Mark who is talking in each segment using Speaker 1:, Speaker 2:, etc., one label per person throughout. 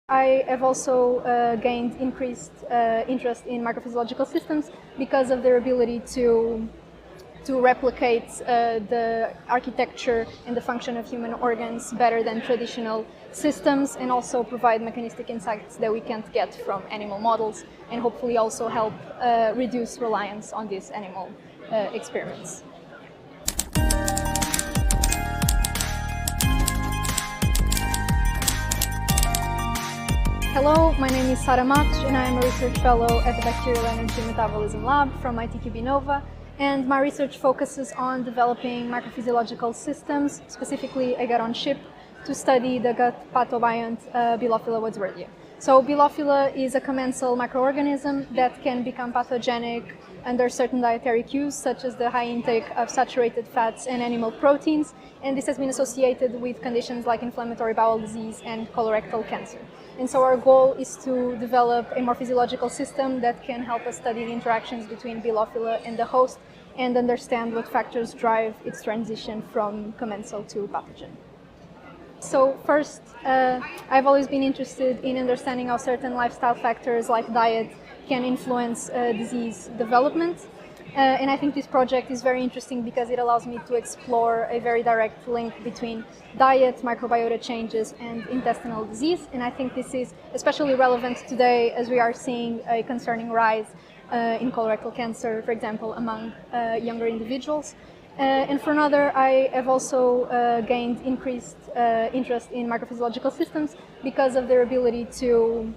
Speaker 1: I have also gained increased interest in microphysiological systems because of their ability to replicate the architecture and the function of human organs better than traditional systems, and also provide mechanistic insights that we can't get from animal models, and hopefully also help reduce reliance on these animal experiments. Hello, my name is Sara Matos and I am a research fellow at the Bacterial Energy Metabolism Lab from ITQB NOVA, and my research focuses on developing microphysiological systems, specifically a gut-on-chip, to study the gut pathobiont Bilophila wadsworthia. So Bilophila is a commensal microorganism that can become pathogenic under certain dietary cues, such as the high intake of saturated fats and animal proteins, and this has been associated with conditions like inflammatory bowel disease and colorectal cancer. And so our goal is to develop a more physiological system that can help us study the interactions between Bilophila and the host and understand what factors drive its transition from commensal to pathogen. So first, I've always been interested in understanding how certain lifestyle factors like diet can influence disease development. And I think this project is very interesting because it allows me to explore a very direct link between diet, microbiota changes, and intestinal disease. And I think this is especially relevant today as we are seeing a concerning rise in colorectal cancer, for example, among younger individuals. And for another, I have also gained increased interest in microphysiological systems because of their ability to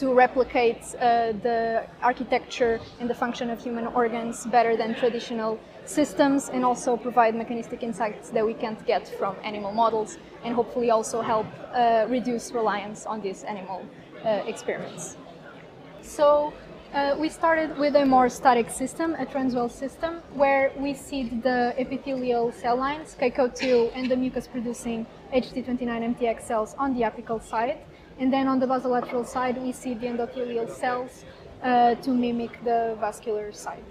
Speaker 1: replicate the architecture and the function of human organs better than traditional systems, and also provide mechanistic insights that we can't get from animal models, and hopefully also help reduce reliance on these animal experiments. So we started with a more static system, a transwell system, where we seed the epithelial cell lines, KCO2, and the mucus-producing HT29-MTX cells on the apical side. And then on the basolateral side, we see the endothelial cells to mimic the vascular side.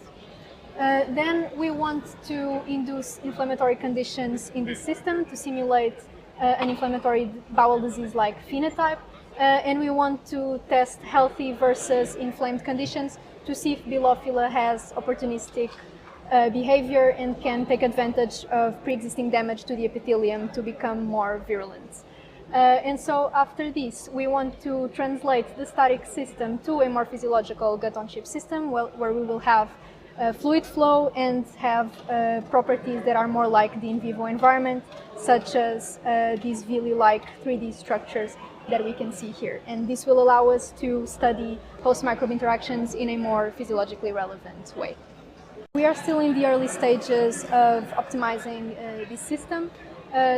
Speaker 1: Then we want to induce inflammatory conditions in this system to simulate an inflammatory bowel disease-like phenotype. And we want to test healthy versus inflamed conditions to see if Bilophila has opportunistic behavior and can take advantage of pre-existing damage to the epithelium to become more virulent. And so after this, we want to translate the static system to a more physiological gut-on-chip system where we will have fluid flow and have properties that are more like the in vivo environment, such as these villi-like 3D structures that we can see here. And this will allow us to study host-microbe interactions in a more physiologically relevant way. We are still in the early stages of optimizing this system.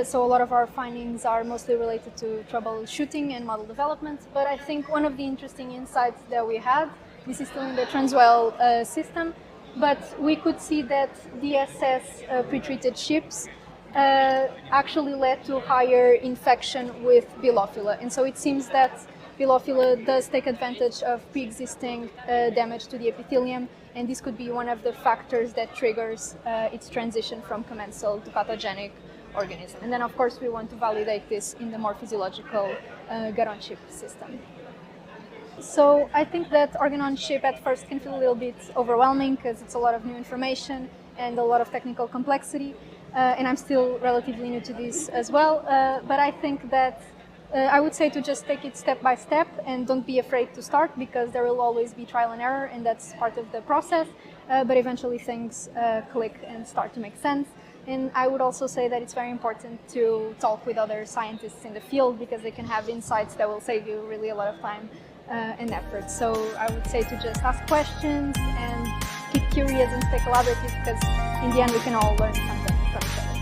Speaker 1: So a lot of our findings are mostly related to troubleshooting and model development, but I think one of the interesting insights that we had, this is still in the transwell system, but we could see that DSS pretreated chips actually led to higher infection with Bilophila. And so it seems that Bilophila does take advantage of pre-existing damage to the epithelium, and this could be one of the factors that triggers its transition from commensal to pathogenic organism. And then of course we want to validate this in the more physiological gut-on-chip system. So I think that organ-on-chip at first can feel a little bit overwhelming because it's a lot of new information and a lot of technical complexity, and I'm still relatively new to this as well, but I think that I would say to just take it step by step and don't be afraid to start, because there will always be trial and error and that's part of the process, but eventually things click and start to make sense. And I would also say that it's very important to talk with other scientists in the field, because they can have insights that will save you really a lot of time and effort. So I would say to just ask questions and keep curious and stay collaborative, because in the end we can all learn something from each other.